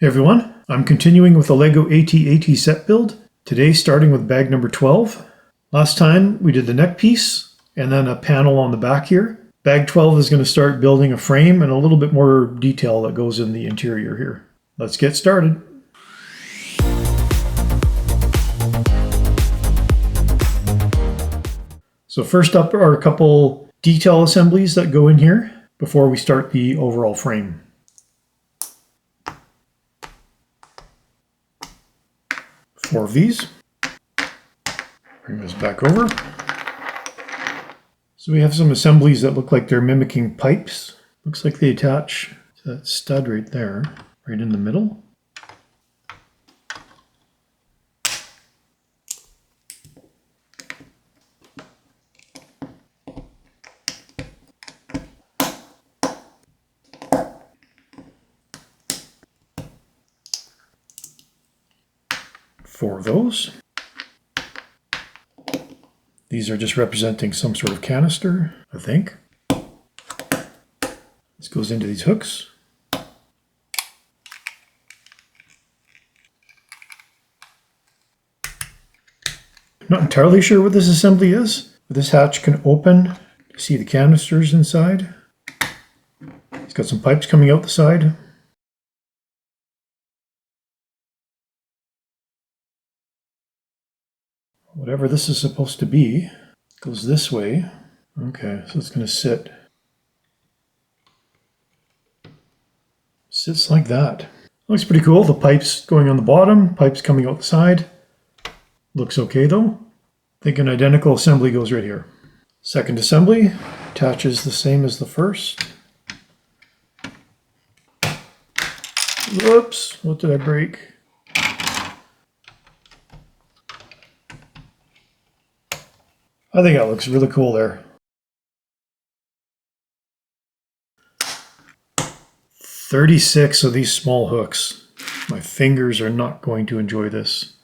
Hey everyone, I'm continuing with the LEGO AT-AT set build, today starting with bag number 12. Last time we did the neck piece and then a panel on the back here. Bag 12 is going to start building a frame and a little bit more detail that goes in the interior here. Let's get started. So first up are a couple detail assemblies that go in here before we start the overall frame. Four of these. Bring this back over. So we have some assemblies that look like they're mimicking pipes. Looks like they attach to that stud right there, right in the middle. Four of those. These are just representing some sort of canister, I think. This goes into these hooks. I'm not entirely sure what this assembly is, but this hatch can open to see the canisters inside. It's got some pipes coming out the side. Whatever this is supposed to be goes this way. Okay, so it's going to sits like that. Looks pretty cool. The pipes going on the bottom, pipes coming out the side. Looks okay though. I think an identical assembly goes right here. Second assembly attaches the same as the first. Whoops, what did I break? I think that looks really cool there. 36 of these small hooks. My fingers are not going to enjoy this.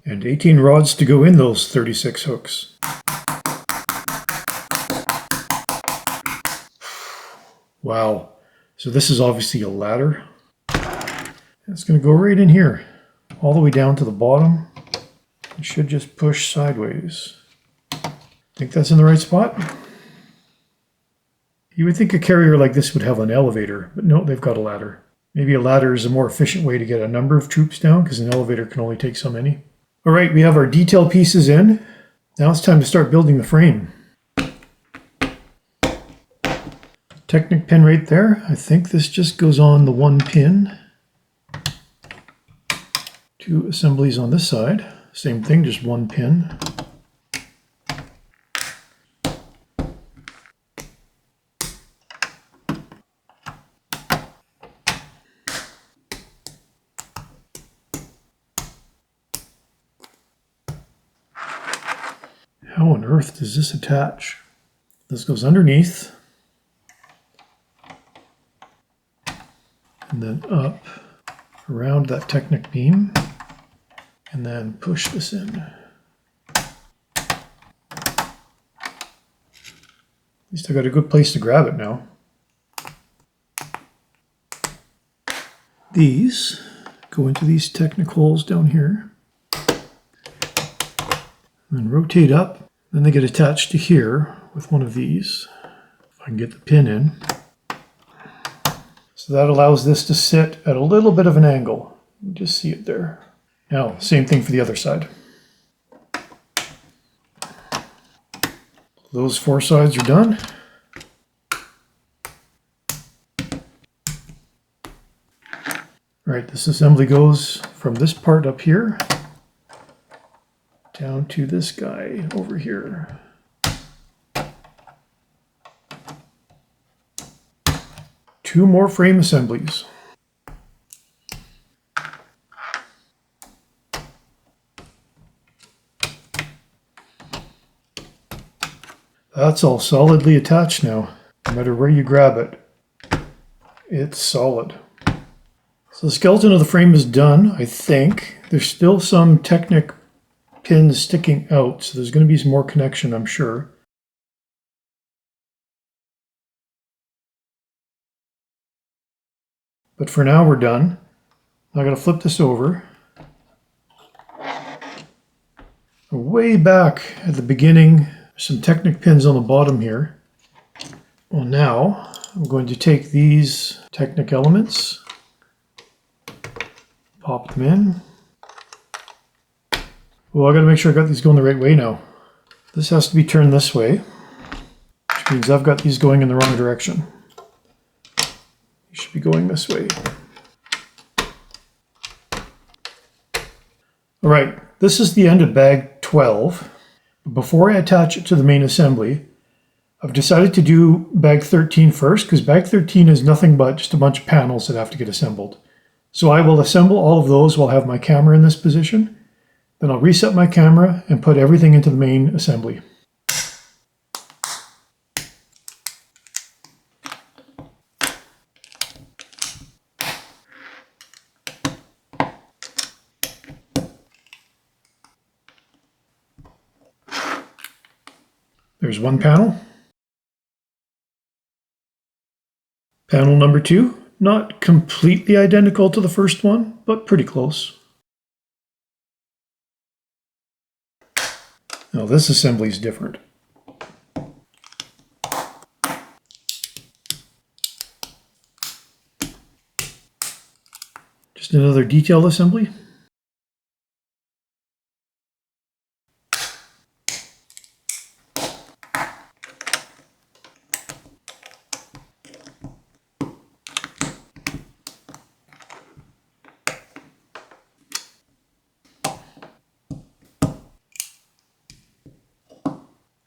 And 18 rods to go in those 36 hooks. Wow. So this is obviously a ladder. It's going to go right in here, all the way down to the bottom. It should just push sideways. Think that's in the right spot? You would think a carrier like this would have an elevator, but no, they've got a ladder. Maybe a ladder is a more efficient way to get a number of troops down, because an elevator can only take so many. All right, we have our detail pieces in. Now it's time to start building the frame. Technic pin right there. I think this just goes on the one pin. Two assemblies on this side. Same thing, just one pin. How on earth does this attach? This goes underneath. And then up around that Technic beam, and then push this in. At least I got a good place to grab it now. These go into these Technic holes down here, and rotate up. Then they get attached to here with one of these, if I can get the pin in. So that allows this to sit at a little bit of an angle. You just see it there. Now, same thing for the other side. Those four sides are done. All right, this assembly goes from this part up here down to this guy over here. Two more frame assemblies. That's all solidly attached now. No matter where you grab it, it's solid. So the skeleton of the frame is done, I think. There's still some Technic pins sticking out, so there's going to be some more connection, I'm sure. But for now, we're done. I'm going to flip this over. Way back at the beginning, some Technic pins on the bottom here. Well, now I'm going to take these Technic elements, pop them in. Well, I got to make sure I got these going the right way now. This has to be turned this way, which means I've got these going in the wrong direction. You should be going this way. All right, this is the end of bag 12. Before I attach it to the main assembly, I've decided to do bag 13 first, because bag 13 is nothing but just a bunch of panels that have to get assembled. So I will assemble all of those while I have my camera in this position. Then I'll reset my camera and put everything into the main assembly. There's one panel. Panel number 2, not completely identical to the first one, but pretty close. Now this assembly is different. Just another detailed assembly.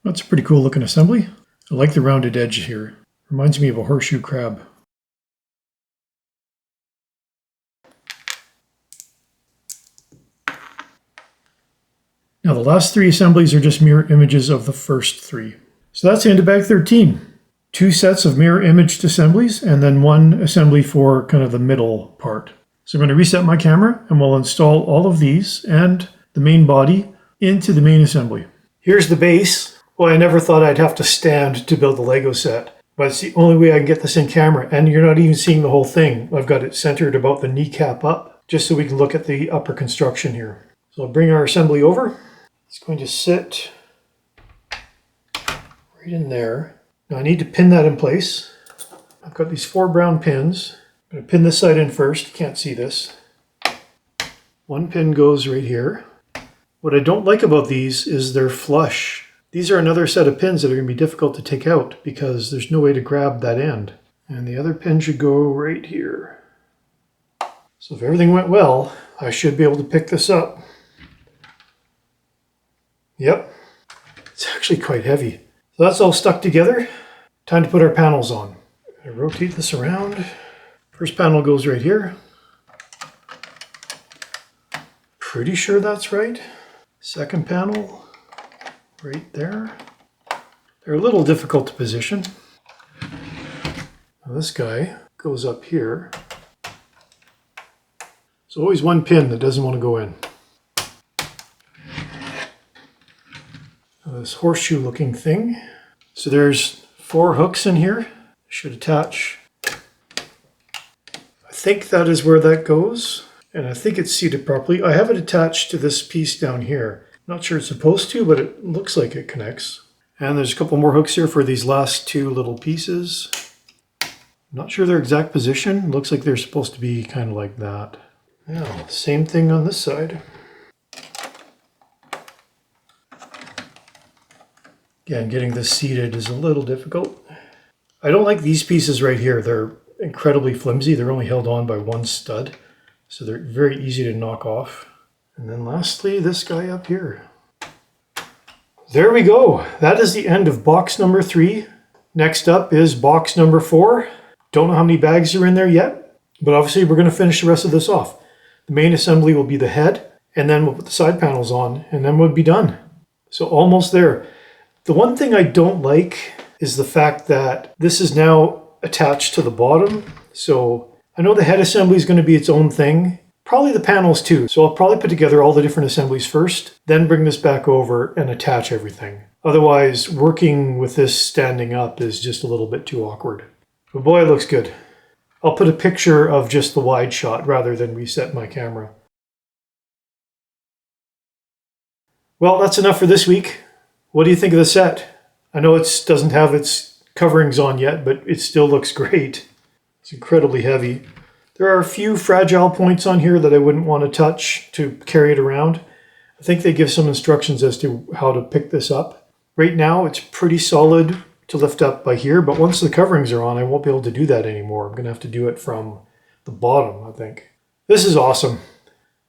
That's a pretty cool looking assembly. I like the rounded edge here. Reminds me of a horseshoe crab. Now the last 3 assemblies are just mirror images of the first 3. So that's the end of bag 13. 2 sets of mirror imaged assemblies and then 1 assembly for kind of the middle part. So I'm going to reset my camera and we'll install all of these and the main body into the main assembly. Here's the base. Well, I never thought I'd have to stand to build the Lego set, but it's the only way I can get this in camera, and you're not even seeing the whole thing. I've got it centered about the kneecap up, just so we can look at the upper construction here. So I'll bring our assembly over. It's going to sit right in there. Now I need to pin that in place. I've got these 4 brown pins. I'm going to pin this side in first. You can't see this. 1 pin goes right here. What I don't like about these is they're flush. These are another set of pins that are going to be difficult to take out because there's no way to grab that end. And the other pin should go right here. So if everything went well, I should be able to pick this up. Yep, it's actually quite heavy. So that's all stuck together. Time to put our panels on. I rotate this around. First panel goes right here. Pretty sure that's right. Second panel. Right there. They're a little difficult to position. Now this guy goes up here. There's always 1 pin that doesn't want to go in. Now this horseshoe looking thing. So there's 4 hooks in here. Should attach. I think that is where that goes. And I think it's seated properly. I have it attached to this piece down here. Not sure it's supposed to, but it looks like it connects. And there's a couple more hooks here for these last 2 little pieces. Not sure their exact position. Looks like they're supposed to be kind of like that. Now, same thing on this side. Again, getting this seated is a little difficult. I don't like these pieces right here. They're incredibly flimsy. They're only held on by 1 stud. So they're very easy to knock off. And then lastly, this guy up here. There we go. That is the end of box number 3. Next up is box number 4. Don't know how many bags are in there yet, but obviously we're going to finish the rest of this off. The main assembly will be the head, and then we'll put the side panels on, and then we'll be done. So almost there. The one thing I don't like is the fact that this is now attached to the bottom. So I know the head assembly is going to be its own thing, Probably the panels too. So I'll probably put together all the different assemblies first, then bring this back over and attach everything. Otherwise, working with this standing up is just a little bit too awkward. But boy, it looks good. I'll put a picture of just the wide shot rather than reset my camera. Well, that's enough for this week. What do you think of the set? I know it doesn't have its coverings on yet, but it still looks great. It's incredibly heavy. There are a few fragile points on here that I wouldn't want to touch to carry it around. I think they give some instructions as to how to pick this up. Right now, it's pretty solid to lift up by here, but once the coverings are on, I won't be able to do that anymore. I'm going to have to do it from the bottom, I think. This is awesome.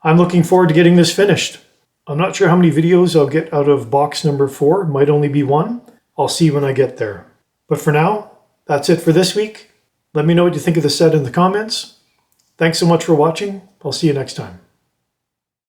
I'm looking forward to getting this finished. I'm not sure how many videos I'll get out of box number 4. It might only be one. I'll see when I get there. But for now, that's it for this week. Let me know what you think of the set in the comments. Thanks so much for watching. I'll see you next time.